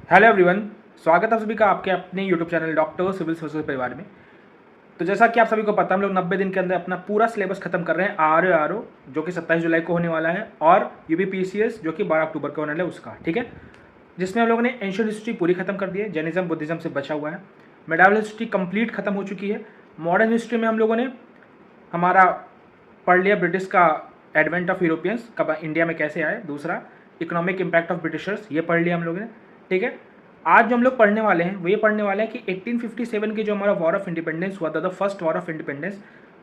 Hello everyone, स्वागत है आप सभी का आपके अपने YouTube channel doctor civil services परिवार में। तो जैसा कि आप सभी को पता, हम लोग 90 दिन के अंदर अपना पूरा सिलेबस खत्म कर रहे हैं। आर जो कि 27 जुलाई को होने वाला है, और यूबीपीसीएस जो कि 12 अक्टूबर को होने वाला है उसका, ठीक है। जिसमें हम लोगों ने एंशियंट हिस्ट्री पूरी खत्म कर दी है, जैनिज्म बुद्धिज्म से बचा हुआ है। मेडावल हिस्ट्री कंप्लीट खत्म हो चुकी है। मॉडर्न हिस्ट्री में हम लोगों ने हमारा पढ़ लिया ब्रिटिश का एडवेंट ऑफ यूरोपियंस, कब इंडिया में कैसे आए। दूसरा इकोनॉमिक इम्पैक्ट ऑफ ब्रिटिशर्स, ये पढ़ लिया हम लोगों ने, ठीक है। आज जो हम लोग पढ़ने वाले हैं वो ये पढ़ने वाले हैं कि 1857 के जो हमारा वॉर ऑफ इंडिपेंडेंस हुआ था, the first war of independence,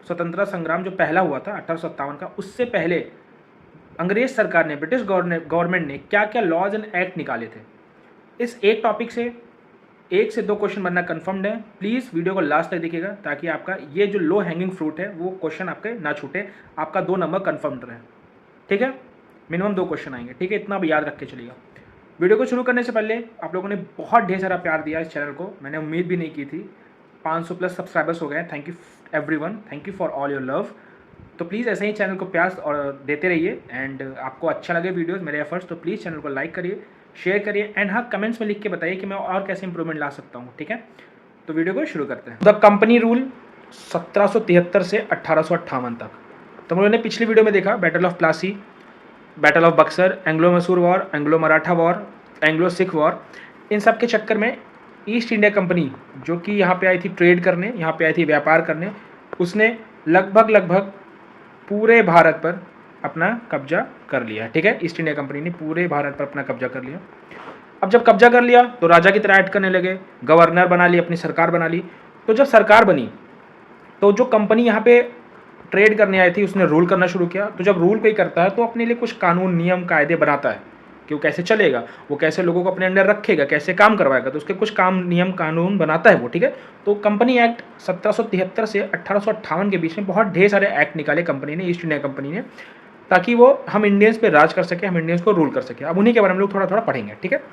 स्वतंत्रता संग्राम जो पहला हुआ था 1857 का, उससे पहले अंग्रेज सरकार ने, ब्रिटिश गवर्नमेंट ने क्या क्या लॉज एंड एक्ट निकाले थे। इस एक टॉपिक से 1 से 2 क्वेश्चन बनना कन्फर्म्ड है। प्लीज़ वीडियो को लास्ट तक देखिएगा ताकि आपका ये जो लो हैंगिंग फ्रूट है वो क्वेश्चन आपके ना छूटे, आपका 2 नंबर कन्फर्म्ड रहे, ठीक है। मिनिमम 2 क्वेश्चन आएंगे, ठीक है, इतना भी याद रख के चलिएगा। वीडियो को शुरू करने से पहले आप लोगों ने बहुत ढेर सारा प्यार दिया इस चैनल को, मैंने उम्मीद भी नहीं की थी। 500 प्लस सब्सक्राइबर्स हो गए हैं। Thank you everyone, thank you for all your love. तो प्लीज़ ऐसे ही चैनल को प्यार और देते रहिए, एंड आपको अच्छा लगे वीडियोस मेरे एफर्ट्स तो प्लीज़ चैनल को लाइक करिए, शेयर करिए, एंड हाँ, कमेंट्स में लिख के बताइए कि मैं और कैसे इंप्रूवमेंट ला सकता हूँ, ठीक है। तो वीडियो को शुरू करते हैं। द कंपनी रूल 1773 से 1858 तक। तो हम लोगों ने पिछली वीडियो में देखा battle of Plassey, battle of Buxar, Anglo Mysore war, Anglo Maratha war, Anglo Sikh war. इन सब के चक्कर में ईस्ट इंडिया कंपनी जो कि यहाँ पे आई थी ट्रेड करने, यहाँ पे आई थी व्यापार करने, उसने लगभग पूरे भारत पर अपना कब्जा कर लिया, ठीक है। ईस्ट इंडिया कंपनी ने पूरे भारत पर अपना कब्जा कर लिया। अब जब कब्जा कर लिया तो राजा की तरह एक्ट करने लगे, गवर्नर बना ली, अपनी सरकार बना ली। तो जब सरकार बनी तो जो कंपनी यहाँ पे ट्रेड करने आई थी उसने रूल करना शुरू किया। तो जब रूल कोई करता है तो अपने लिए कुछ कानून नियम कायदे बनाता है कि वो कैसे चलेगा, वो कैसे लोगों को अपने अंडर रखेगा, कैसे काम करवाएगा, तो उसके कुछ काम नियम कानून बनाता है वो, ठीक है। तो कंपनी एक्ट 1773 से 1858 के बीच में बहुत ढेर सारे एक्ट निकाले कंपनी ने, ईस्ट इंडिया कंपनी ने, ताकि वो हम इंडियंस पे राज कर सके, हम इंडियंस को रूल कर सके। अब उन्हीं के बारे में लोग थोड़ा थोड़ा पढ़ेंगे, ठीक है।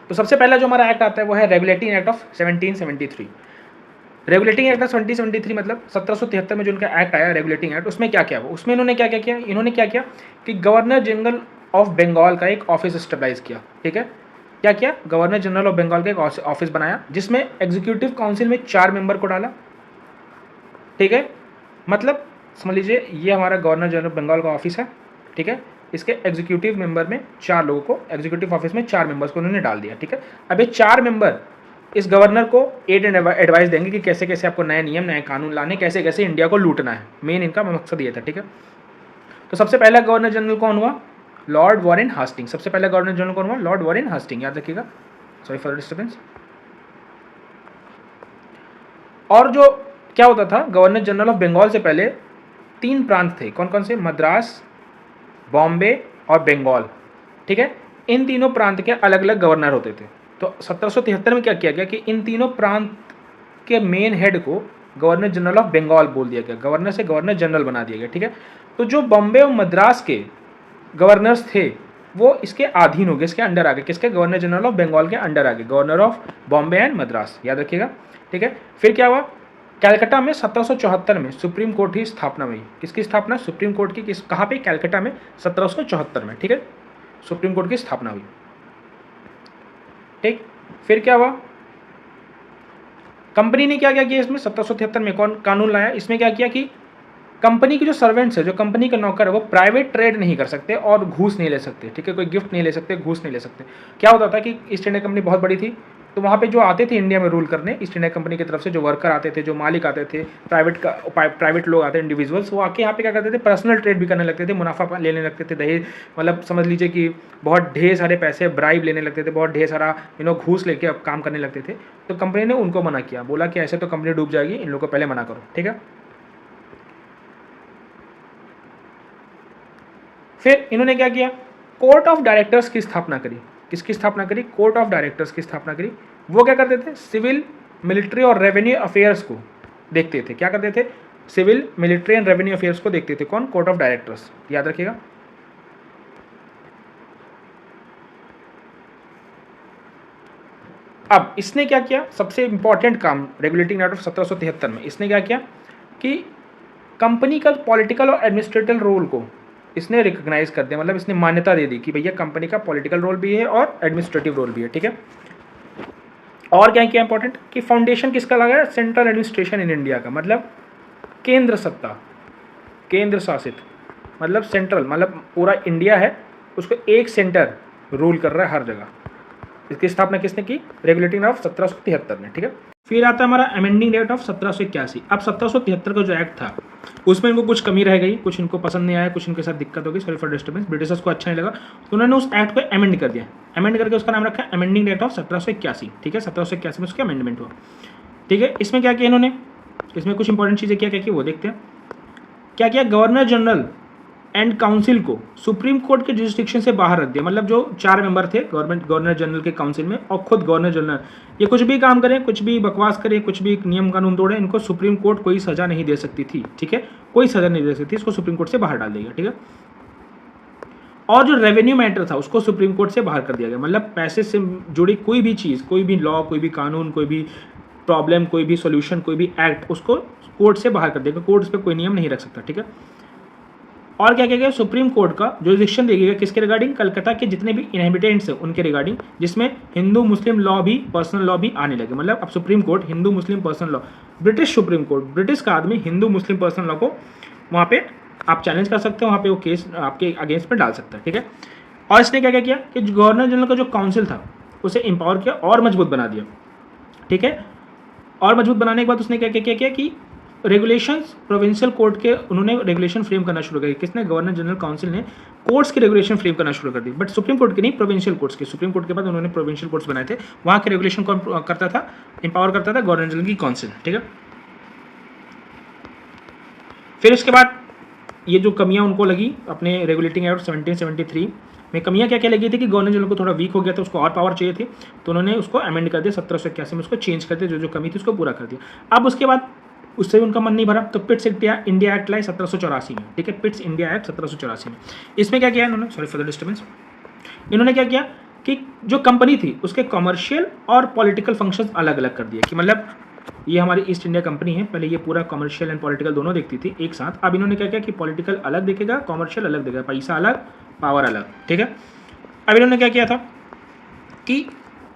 तो सबसे पहला जो हमारा एक्ट आता है वो है regulating act of 1773। Regulating act of 1773 मतलब 1773 में जो उनका एक्ट आया रेगुलेटिंग एक्ट, उसमें क्या क्या हुआ, उसमें इन्होंने क्या क्या किया, इन्होंने क्या किया कि गवर्नर जनरल ऑफ बंगाल का एक ऑफिस स्टेबलाइज किया, ठीक है। क्या किया, गवर्नर जनरल ऑफ बंगाल का एक ऑफिस बनाया जिसमें एग्जीक्यूटिव काउंसिल में 4 मेंबर को डाला, ठीक है। मतलब समझ लीजिए ये हमारा गवर्नर जनरल बंगाल का ऑफिस है, ठीक है। इसके एग्जीक्यूटिव मेंबर में 4 लोगों को, एग्जीक्यूटिव ऑफिस में 4 मेंबर्स को उन्होंने डाल दिया, ठीक है। अब ये 4 मेंबर इस गवर्नर को एड एंड एडवाइस देंगे कि कैसे कैसे आपको नए नियम नए कानून लाने, कैसे कैसे इंडिया को लूटना है। मेन इनका मकसद ये था, ठीक है। तो सबसे पहला गवर्नर जनरल कौन हुआ, लॉर्ड वॉरेन हास्टिंग। सबसे पहला गवर्नर जनरल कौन हुआ, लॉर्ड वॉरेन हास्टिंग, याद रखिएगा, सॉरी फॉर डिस्टर्बेंस। और जो क्या होता था, गवर्नर जनरल ऑफ बंगाल से पहले 3 प्रांत थे, कौन कौन से, मद्रास, बॉम्बे और बंगाल, ठीक है। इन तीनों प्रांत के अलग अलग गवर्नर होते थे। तो 1773 में क्या किया गया कि इन तीनों प्रांत के मेन हेड को गवर्नर जनरल ऑफ बंगाल बोल दिया गया, गवर्नर से गवर्नर जनरल बना दिया गया, ठीक है। तो जो बॉम्बे और मद्रास के गवर्नर्स थे वो इसके अधीन हो गए, इसके अंडर आ गए, किसके, गवर्नर जनरल ऑफ बंगाल के अंडर आ गए, governor of Bombay and Madras, याद रखिएगा, ठीक है। फिर क्या हुआ, कलकत्ता में 1774 में सुप्रीम कोर्ट की स्थापना हुई। किसकी स्थापना, सुप्रीम कोर्ट की, किस, कहाँ पे, कलकत्ता में 1774 में, ठीक है, सुप्रीम कोर्ट की स्थापना हुई, ठीक। फिर क्या हुआ, कंपनी ने क्या क्या किया इसमें, 1773 में कौन कानून लाया, इसमें क्या किया कि कंपनी के जो सर्वेंट्स है, जो कंपनी के नौकर है, वो प्राइवेट ट्रेड नहीं कर सकते और घूस नहीं ले सकते, ठीक है, कोई गिफ्ट नहीं ले सकते, घूस नहीं ले सकते। क्या होता था कि ईस्ट इंडिया कंपनी बहुत बड़ी थी, तो वहाँ पे जो आते थे इंडिया में रूल करने, ईस्ट इंडिया कंपनी की तरफ से जो वर्कर आते थे, जो मालिक आते थे, प्राइवेट लोग आते थे, इंडिविजुअल्स, वो आके यहाँ पे क्या करते थे, पर्सनल ट्रेड भी करने लगते थे, मुनाफा लेने लगते थे, दहेज, मतलब समझ लीजिए कि बहुत ढेर सारे पैसे ब्राइब लेने लगते थे, बहुत ढेर सारा घूस लेके अब काम करने लगते थे। तो कंपनी ने उनको मना किया, बोला कि ऐसे तो कंपनी डूब जाएगी, इन लोगों को पहले मना करो, ठीक है। फिर इन्होंने क्या किया, कोर्ट ऑफ डायरेक्टर्स की स्थापना करी। किसकी स्थापना करी, कोर्ट ऑफ डायरेक्टर्स की स्थापना करी। वो क्या करते थे, सिविल, मिलिट्री और रेवेन्यू अफेयर्स को देखते थे। क्या करते थे, civil, military and revenue affairs को देखते थे, कौन, कोर्ट ऑफ डायरेक्टर्स, याद रखिएगा। अब इसने क्या किया, सबसे इंपॉर्टेंट काम रेगुलेटिंग एक्ट ऑफ 1773 में इसने क्या किया कि कंपनी का पॉलिटिकल और एडमिनिस्ट्रेटिव रोल को इसने रिकग्नाइज कर दिया, मतलब इसने मान्यता दे दी कि भैया कंपनी का पॉलिटिकल रोल भी है और एडमिनिस्ट्रेटिव रोल भी है, ठीक है। और क्या क्या इंपॉर्टेंट कि फाउंडेशन किसका लगा है, सेंट्रल एडमिनिस्ट्रेशन इन इंडिया का, मतलब केंद्र सत्ता, केंद्र शासित, मतलब सेंट्रल, मतलब पूरा इंडिया है उसको एक सेंटर रूल कर रहा है हर जगह। इसकी स्थापना किसने की, रेगुलेटिंग ऑफ 1773 ने, ठीक है। फिर आता है हमारा अमेंडिंग एक्ट ऑफ 1781। अब 1773 का जो एक्ट था उसमें इनको कुछ कमी रह गई, कुछ इनको पसंद नहीं आया, कुछ इनके साथ दिक्कत हो गई, सॉरी फॉर डिस्टर्बेंस, ब्रिटिशर्स को अच्छा नहीं लगा, तो उन्होंने उस एक्ट को अमेंड कर दिया। अमेंड करके उसका नाम रखा है अमेंडिंग एक्ट ऑफ 1781, ठीक है। 1781 में उसका अमेंडमेंट हुआ, ठीक है। इसमें क्या किया इन्होंने, इसमें कुछ इंपॉर्टेंट चीज़ें क्या क्या की वो देखते हैं। क्या किया, गवर्नर जनरल एंड काउंसिल को सुप्रीम कोर्ट के जुरिस्डिक्शन से बाहर रख दिया, मतलब जो 4 मेंबर थे गवर्नर जनरल के काउंसिल में और खुद गवर्नर जनरल, ये कुछ भी काम करें, कुछ भी बकवास करें, कुछ भी नियम कानून तोड़े, इनको सुप्रीम कोर्ट कोई सजा नहीं दे सकती थी, ठीक है, कोई सजा नहीं दे सकती, इसको सुप्रीम कोर्ट से बाहर डाल देगा, ठीक है। और जो रेवेन्यू मैटर था उसको सुप्रीम कोर्ट से बाहर कर दिया गया, मतलब पैसे से जुड़ी कोई भी चीज़, कोई भी लॉ, कोई भी कानून, कोई भी प्रॉब्लम, कोई भी सोल्यूशन, कोई भी एक्ट, उसको कोर्ट से बाहर कर देगा, कोर्ट उस पर कोई नियम नहीं रख सकता, ठीक है। और क्या किया गया, सुप्रीम कोर्ट का जुरिस्डिक्शन देगा किसके रिगार्डिंग, कलकत्ता के जितने भी इनहेबिटेंट्स हैं उनके रिगार्डिंग, जिसमें हिंदू मुस्लिम लॉ भी, पर्सनल लॉ भी आने लगे, मतलब अब supreme court Hindu Muslim personal law, British supreme court, British का आदमी हिंदू मुस्लिम पर्सनल लॉ को वहाँ पे आप चैलेंज कर सकते हो, वहाँ पे वो केस आपके अगेंस्ट में डाल सकता है, ठीक है। और इसने क्या क्या किया कि गवर्नर जनरल का जो काउंसिल था उसे एम्पावर किया और मजबूत बना दिया, ठीक है। और मजबूत बनाने के बाद उसने क्या क्या किया कि रेगुलेशंस प्रोविंशियल कोर्ट के उन्होंने रेगुलेशन फ्रेम करना शुरू कर, किसने, गवर्नर जनरल काउंसिल ने कोर्ट्स की रेगुलेशन फ्रेम करना शुरू कर दी, बट सुप्रीम कोर्ट की नहीं, प्रोविंशियल कोर्ट्स की। सुप्रीम कोर्ट के बाद उन्होंने प्रोविंशियल कोर्ट्स बनाए थे, वहाँ के रेगुलेशन कौन करता था, एम्पावर करता था गवर्नर जनरल की काउंसिल, ठीक है। फिर उसके बाद ये जो कमियां उनको लगी अपने रेगुलेटिंग एक्ट 1773 में, कमियां क्या क्या लगी थी कि गवर्नर जनरल को थोड़ा वीक हो गया था, उसको और पावर चाहिए थी, तो उन्होंने उसको अमेंड कर दिया 1781 में, उसको चेंज कर दिया, जो जो कमी थी उसको पूरा कर दिया। अब उसके बाद उससे भी उनका मन नहीं भरा, तो पिट्स इंडिया एक्ट लाई 1784 में, ठीक है, पिट्स इंडिया एक्ट 1784 में। इसमें क्या किया इन्होंने, सॉरी फॉर द डिस्टर्बेंस, इन्होंने क्या किया कि जो कंपनी थी उसके कमर्शियल और पॉलिटिकल फंक्शंस अलग अलग कर दिए, कि मतलब ये हमारी ईस्ट इंडिया कंपनी है, पहले ये पूरा कमर्शियल एंड पॉलिटिकल दोनों देखती थी एक साथ, अब इन्होंने क्या किया कि पॉलिटिकल अलग देखेगा, कमर्शियल अलग देखेगा, पैसा अलग, पावर अलग, ठीक है। अब इन्होंने क्या किया था कि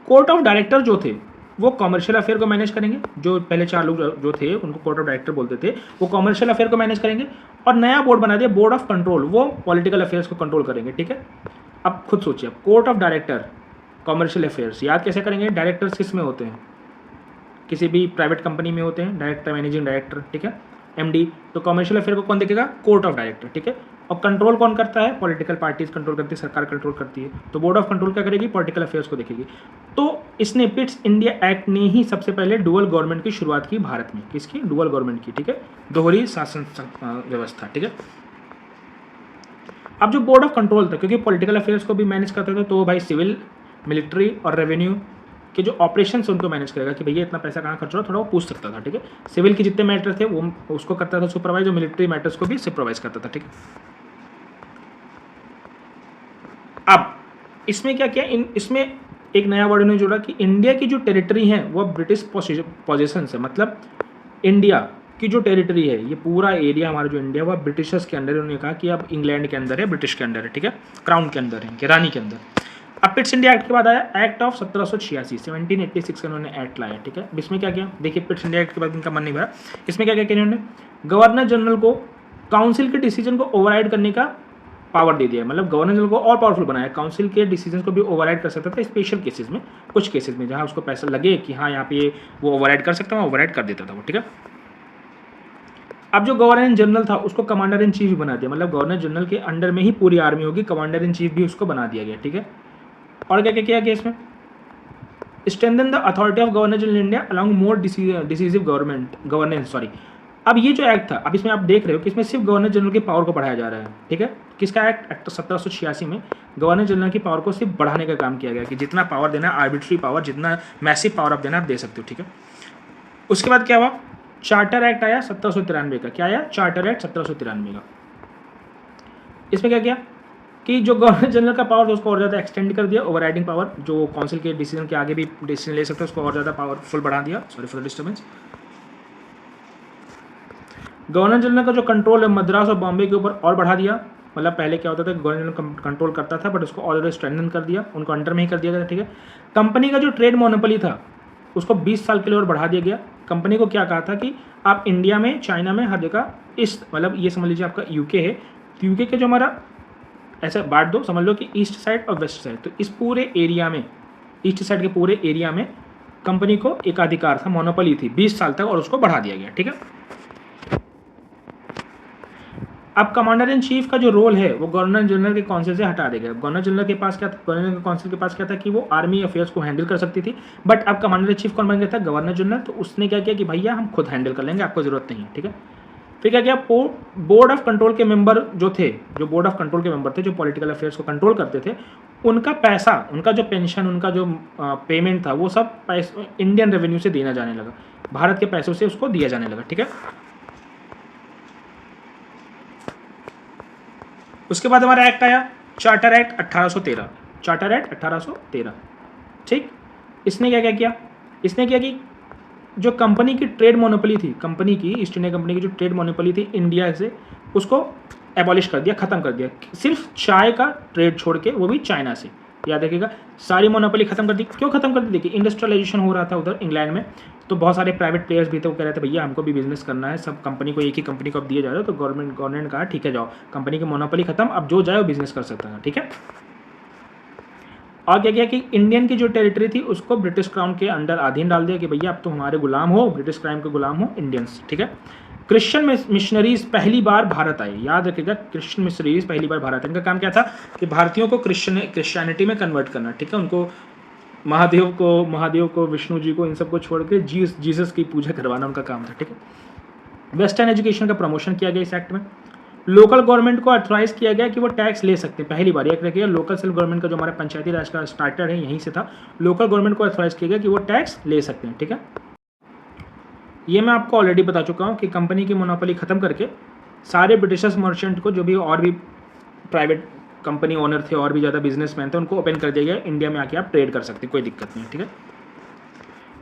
कोर्ट ऑफ डायरेक्टर जो थे वो कमर्शियल अफेयर को मैनेज करेंगे, जो पहले 4 लोग जो थे उनको कोर्ट ऑफ डायरेक्टर बोलते थे, वो कमर्शियल अफेयर को मैनेज करेंगे, और नया बोर्ड बना दिया बोर्ड ऑफ कंट्रोल, वो पॉलिटिकल अफेयर्स को कंट्रोल करेंगे, ठीक है। अब खुद सोचिए, court of director commercial affairs याद कैसे करेंगे, डायरेक्टर्स किस में होते हैं, किसी भी प्राइवेट कंपनी में होते हैं डायरेक्टर, मैनेजिंग डायरेक्टर, ठीक है, एमडी, तो कमर्शियल अफेयर को कौन देखेगा, कोर्ट ऑफ डायरेक्टर, ठीक है। और कंट्रोल कौन करता है, पॉलिटिकल पार्टीज कंट्रोल करती है, सरकार कंट्रोल करती है, तो बोर्ड ऑफ कंट्रोल क्या करेगी, पॉलिटिकल अफेयर्स को देखेगी। तो इसने पिट्स इंडिया एक्ट ने ही सबसे पहले डुअल गवर्नमेंट की शुरुआत की भारत में, किसकी, डुअल गवर्नमेंट की, ठीक है, दोहरी शासन व्यवस्था, ठीक है। अब जो बोर्ड ऑफ कंट्रोल था, क्योंकि पॉलिटिकल अफेयर्स को भी मैनेज करता था, तो भाई सिविल, मिलिट्री और रेवेन्यू के जो ऑपरेशन उनको मैनेज करेगा, कि भैया इतना पैसा कहाँ खर्च हो रहा, थोड़ा वो पूछ सकता था, ठीक है। सिविल के जितने मैटर थे वो उसको करता था सुपरवाइज, और मिलिट्री मैटर्स को भी सुपरवाइज करता था, ठीक है। अब इसमें क्या किया, इसमें एक नया वर्ड इन्होंने जोड़ा कि इंडिया की जो टेरिटरी है वो ब्रिटिश पोजेशन है, मतलब इंडिया की जो टेरिटरी है, ये पूरा एरिया हमारा जो इंडिया वह ब्रिटिशर्स के अंदर है। उन्होंने कहा कि अब इंग्लैंड के अंदर है, ब्रिटिश के अंदर है, ठीक है, क्राउन के अंदर है, कि रानी के अंदर। अब पिट्स इंडिया एक्ट के बाद आया एक्ट ऑफ 1786, 1786 का उन्होंने एक्ट लाया, ठीक है। इसमें क्या किया, देखिए पिट्स इंडिया एक्ट के बाद इनका मन नहीं भरा, इसमें क्या किया इन्होंने, गवर्नर जनरल को काउंसिल के डिसीजन को ओवरराइड करने का पावर दे दिया, मतलब गवर्नर जनरल को और पावरफुल बनाया, काउंसिल के डिसीजन को भी ओवरराइड कर सकता था स्पेशल केसेस में, कुछ केसेस में जहां उसको पैसा लगे कि हाँ यहाँ पे वो ओवरराइड कर सकता है, ओवरराइड कर देता था वो, ठीक है। अब जो गवर्नर जनरल था उसको कमांडर इन चीफ भी बना दिया, मतलब गवर्नर जनरल के अंडर में ही पूरी आर्मी होगी, कमांडर इन चीफ भी उसको बना दिया गया, ठीक है। और क्या क्या किया गया इसमें, strengthen the authority of governor general India along more decisive governance, sorry. अब ये जो एक्ट था, अब इसमें आप देख रहे हो कि इसमें सिर्फ गवर्नर जनरल की पावर को बढ़ाया जा रहा है, ठीक है। किसका एक्ट, एक्ट 1786 में गवर्नर जनरल की पावर को सिर्फ बढ़ाने का काम किया गया, कि जितना पावर देना है, आर्बिट्री पावर, जितना मैसिव पावर आप देना आप दे सकते हो, ठीक है। उसके बाद क्या हुआ, चार्टर एक्ट आया 1793 का, क्या आया, चार्टर एक्ट 1793 का। इसमें क्या किया कि जो गवर्नर जनरल का पावर उसको और ज़्यादा एक्सटेंड कर दिया, ओवरराइडिंग पावर, जो काउंसिल के डिसीजन के आगे भी डिसीजन ले सकते हैं उसको और ज़्यादा पावरफुल बढ़ा दिया, sorry for the disturbance. Governor general का जो कंट्रोल है मद्रास और बॉम्बे के ऊपर और बढ़ा दिया, मतलब पहले क्या होता था, गवर्नर जनरल कंट्रोल करता था, बट उसको ऑलरेडी स्ट्रेंथन कर दिया, उनको अंडर में ही कर दिया गया, ठीक है। कंपनी का जो ट्रेड मोनोपोली था उसको 20 साल के लिए और बढ़ा दिया गया। कंपनी को क्या कहा था कि आप इंडिया में, चाइना में, हर जगह इस, मतलब ये समझ लीजिए आपका यूके है, तो यूके के जो हमारा ऐसे बांट दो, समझ लो कि ईस्ट साइड और वेस्ट साइड, तो इस पूरे एरिया में, ईस्ट साइड के पूरे एरिया में कंपनी को एकाधिकार था, मोनोपोली थी 20 साल तक, और उसको बढ़ा दिया गया, ठीक है। अब कमांडर इन चीफ का जो रोल है वो गवर्नर जनरल के काउंसिल से हटा देगा। गवर्नर जनरल के पास क्या था, गवर्नर जनरल काउंसिल के पास क्या था कि वो आर्मी अफेयर्स को हैंडल कर सकती थी, बट अब कमांडर इन चीफ कौन बन गया था, गवर्नर जनरल। तो उसने क्या किया कि भैया हम खुद हैंडल कर लेंगे, आपको जरूरत नहीं है, ठीक है। फिर क्या किया, बोर्ड ऑफ कंट्रोल के मेंबर जो थे, जो बोर्ड ऑफ कंट्रोल के मेंबर थे, जो पॉलिटिकल अफेयर्स को कंट्रोल करते थे, उनका पैसा, उनका जो पेंशन, उनका जो पेमेंट था, वो सब इंडियन रेवेन्यू से देना जाने लगा, भारत के पैसों से उसको दिया जाने लगा, ठीक है। उसके बाद हमारा एक्ट आया चार्टर एक्ट 1813, चार्टर एक्ट 1813, ठीक। इसने क्या क्या किया, इसने क्या कि जो कंपनी की ट्रेड मोनोपोली थी, कंपनी की, ईस्ट इंडिया कंपनी की जो ट्रेड मोनोपोली थी इंडिया से, उसको एबॉलिश कर दिया, खत्म कर दिया। सिर्फ चाय का ट्रेड छोड़ के, वो भी चाइना से, याद रखिएगा, सारी मोनोपोली खत्म कर दी। क्यों खत्म कर दी, देखिए इंडस्ट्रियलाइजेशन हो रहा था उधर इंग्लैंड में, तो बहुत सारे प्राइवेट प्लेयर्स भी थे, वो कह रहे थे भैया हमको भी बिजनेस करना है, सब कंपनी को, एक ही कंपनी को अब दिए जा रहे हो, तो गवर्नमेंट कहा ठीक है जाओ, कंपनी की मोनोपोली खत्म, अब जो जाए वो बिजनेस कर सकता है, ठीक है। और क्या किया कि इंडियन की जो टेरिटरी थी उसको ब्रिटिश क्राउन के अंडर अधीन डाल दिया कि भैया अब तो हमारे गुलाम हो, ब्रिटिश क्राउन के गुलाम हो इंडियंस, ठीक है। क्रिश्चियन मिशनरीज पहली बार भारत आए, याद रखिएगा, क्रिश्चियन मिशनरीज पहली बार भारत आए। इनका काम क्या था कि भारतीयों को क्रिश्चियनिटी में कन्वर्ट करना, ठीक है। उनको महादेव को, विष्णु जी को, इन सबको छोड़ के जीसस की पूजा करवाना उनका काम था, ठीक है। वेस्टर्न एजुकेशन का प्रमोशन किया गया इस एक्ट में। लोकल गवर्नमेंट को अथॉराइज किया गया कि वो टैक्स ले सकते हैं, पहली बार, एक रखिएगा, लोकल सेल्फ गवर्नमेंट का जो हमारे पंचायती राज का स्टार्टर है यहीं से था, लोकल गवर्नमेंट को अथॉराइज किया गया कि वो टैक्स ले सकते हैं, ठीक है। ये मैं आपको ऑलरेडी बता चुका हूँ कि कंपनी की मोनोपोली खत्म करके सारे ब्रिटिशर्स मर्चेंट को, जो भी और भी प्राइवेट कंपनी ओनर थे और भी ज़्यादा बिजनेसमैन थे, उनको ओपन कर दिया गया, इंडिया में आके आप ट्रेड कर सकते हैं, कोई दिक्कत नहीं, ठीक है।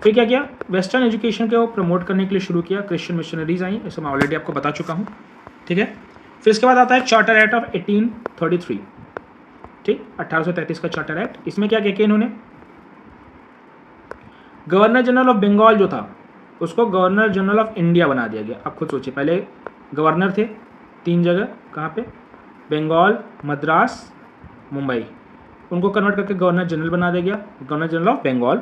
फिर क्या किया, वेस्टर्न एजुकेशन को प्रमोट करने के लिए शुरू किया, क्रिश्चियन मिशनरीज आई, इसे मैं ऑलरेडी आपको बता चुका हूँ, ठीक है। फिर इसके बाद आता है चार्टर एक्ट ऑफ 1833, ठीक, 1833 का चार्टर एक्ट। इसमें क्या किया इन्होंने, गवर्नर जनरल ऑफ बंगाल जो था उसको गवर्नर जनरल ऑफ इंडिया बना दिया गया। अब खुद सोचिए, पहले गवर्नर थे 3 जगह, कहाँ पे, बंगाल, मद्रास, मुंबई, उनको कन्वर्ट करके गवर्नर जनरल बना दिया गया, गवर्नर जनरल ऑफ बंगाल।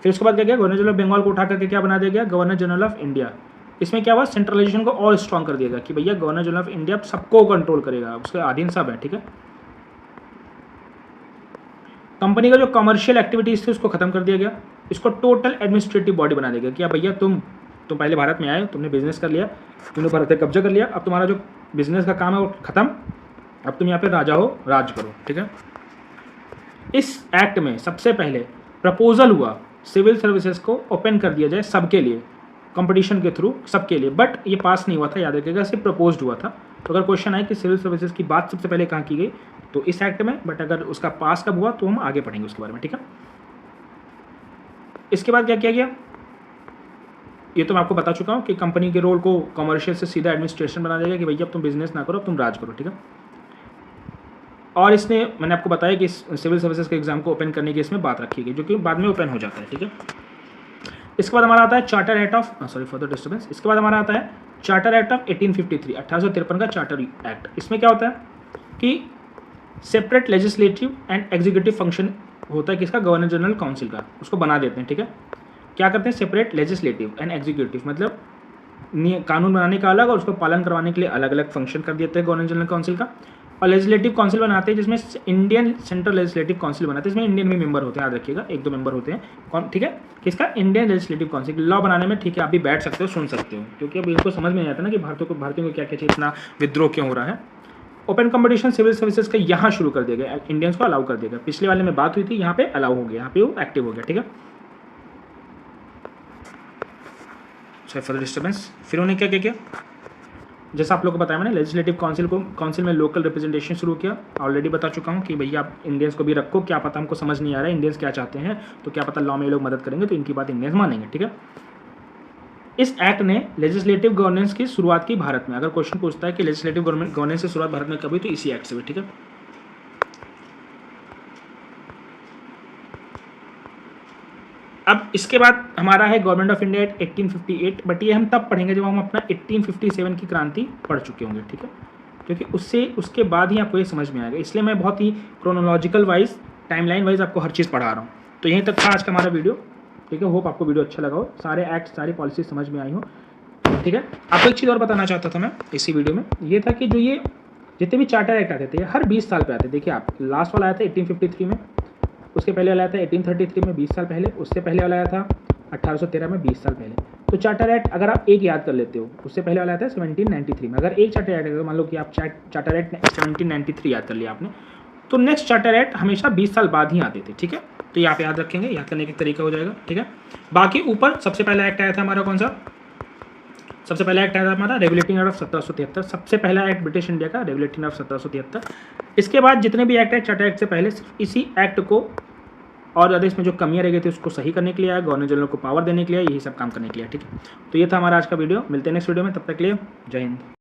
फिर उसके बाद क्या किया, गवर्नर जनरल ऑफ बंगाल को उठा करके क्या बना दिया गया, गवर्नर जनरल ऑफ इंडिया। इसमें क्या हुआ, सेंट्रलाइजेशन को और स्ट्रॉन्ग कर दिया गया कि भैया गवर्नर जनरल ऑफ इंडिया सबको कंट्रोल करेगा, उसके अधीन सब है, ठीक है। कंपनी का जो कमर्शियल एक्टिविटीज थी उसको खत्म कर दिया गया, इसको टोटल एडमिनिस्ट्रेटिव बॉडी बना देगा कि भैया तुम पहले भारत में आए, तुमने बिजनेस कर लिया, तुमने भारत पे कब्जा कर लिया, अब तुम्हारा जो बिजनेस का काम है वो खत्म, अब तुम यहाँ पे राजा हो, राज करो, ठीक है। इस एक्ट में सबसे पहले प्रपोजल हुआ सिविल सर्विसेज को ओपन कर दिया जाए सबके लिए, कंपटीशन के थ्रू सबके लिए, बट ये पास नहीं हुआ था, याद रखिएगा, सिर्फ प्रपोज्ड हुआ था। तो अगर क्वेश्चन आए कि सिविल सर्विसेज की बात सबसे पहले कहाँ की गई, तो इस एक्ट में, बट अगर उसका पास कब हुआ तो हम आगे पढ़ेंगे उसके बारे में, ठीक है। इसके बाद क्या किया गया, ये तो मैं आपको बता चुका हूँ कि कंपनी के रोल को कमर्शियल से सीधा एडमिनिस्ट्रेशन बना देगा कि भैया अब तुम बिजनेस ना करो, तुम राज करो, ठीक है। और इसने, मैंने आपको बताया कि सिविल सर्विसेज के एग्जाम को ओपन करने की इसमें बात रखी गई, जो कि बाद में ओपन हो जाता है, ठीक है। इसके बाद हमारा आता है charter act of, sorry for the disturbance, इसके बाद हमारा आता है चार्टर एक्ट ऑफ 1853, 1853 का चार्टर एक्ट। इसमें क्या होता है कि separate legislative and executive function होता है किसका, गवर्नर जनरल काउंसिल का, उसको बना देते हैं, ठीक है। क्या करते हैं, सेपरेट लेजिस्लेटिव एंड एग्जीक्यूटिव, मतलब कानून बनाने का अलग और उसको पालन करवाने के लिए अलग अलग फंक्शन कर देते हैं गवर्नर जनरल काउंसिल का। और लेजिस्लेटिव काउंसिल बनाते हैं जिसमें इंडियन सेंट्रल लेजिस्लेटिव काउंसिल बनाते हैं, इसमें इंडियन भी मेंबर होते हैं, याद रखिएगा, 1-2 मेंबर होते हैं, कौन, ठीक है, किसका, इंडियन लेजिस्लेटिव काउंसिल। लॉ बनाने में, ठीक है, आप भी बैठ सकते हो, सुन सकते हो, क्योंकि अब इनको समझ में नहीं आता ना कि भारतीयों को क्या क्या चीज़, इतना विद्रोह क्यों हो रहा है। ओपन कंपटीशन सिविल सर्विसेज का यहाँ शुरू कर दिया गया, इंडियंस को अलाउ कर दिया गया, पिछले वाले में बात हुई थी, यहाँ पे अलाउ हो गया, यहाँ पे वो एक्टिव हो गया, ठीक है। Sorry for the disturbance. फिर उन्हें क्या किया, जैसा आप लोग को बताया मैंने, लेजिस्लेटिव काउंसिल में लोकल रिप्रेजेंटेशन शुरू किया, ऑलरेडी बता चुका हूँ कि भैया आप इंडियंस को भी रखो, क्या पता हमको समझ नहीं आ रहा है इंडियंस क्या चाहते हैं, तो क्या पता लॉ में ये लोग मदद करेंगे, तो इनकी बात इंडियंस मानेंगे, ठीक है। इस एक्ट ने लेजिस्लेटिव गवर्नेंस की शुरुआत की भारत में। अगर क्वेश्चन पूछता है कि लेजिस्लेटिव गवर्नेंस की शुरुआत भारत में कब हुई, तो इसी एक्ट से हुई। ठीक है, अब इसके बाद हमारा है government of India act 1858, but ये हम तब पढ़ेंगे जब हम अपना 1857 की क्रांति पढ़ चुके होंगे। ठीक है, क्योंकि उसके बाद ही आपको ये समझ में आएगा, इसलिए मैं बहुत ही क्रोनोलॉजिकल वाइज, टाइमलाइन वाइज आपको हर चीज़ पढ़ा रहा हूँ। तो यहीं तक था आज का हमारा वीडियो। ठीक है, होप आपको वीडियो अच्छा लगा हो, सारे एक्ट सारी पॉलिसी समझ में आई हो। ठीक है, आपको एक चीज़ और बताना चाहता था मैं इसी वीडियो में, ये था कि जो ये जितने भी चार्टर एक्ट आते थे हर 20 साल पे आते। देखिए आप, लास्ट वाला आया था 1853 में, उसके पहले वाला आया था 1833 में 20 साल पहले, उससे पहले वाला आया था 1813 में 20 साल पहले। तो चार्टर एक्ट अगर आप एक याद कर लेते हो, उससे पहले वाला आया था 1793 में। अगर एक चार्टर एक्ट अगर मान लो कि आप चार्टर एक्ट 1793 याद कर लिया आपने, तो नेक्स्ट चार्टर एक्ट हमेशा 20 साल बाद ही आते थे। ठीक है, तो ये आप याद रखेंगे, याद करने का तरीका हो जाएगा। ठीक है, बाकी ऊपर सबसे पहला एक्ट आया था हमारा कौन सा, सबसे पहला एक्ट आया था हमारा रेगुलेटिंग एक्ट ऑफ 1773, सबसे पहला एक्ट ब्रिटिश इंडिया का रेगुलेटिंग ऑफ 1773। इसके बाद जितने भी एक्ट है चार्टर एक्ट से पहले, सिर्फ इसी एक्ट को और ज़्यादा इसमें जो कमियां रह गई थी उसको सही करने के लिए आया, गवर्नर जनरल को पावर देने के लिए, यही सब काम करने के लिए। ठीक है, तो ये था हमारा आज का वीडियो, मिलते हैं नेक्स्ट वीडियो में, तब तक के लिए जय हिंद।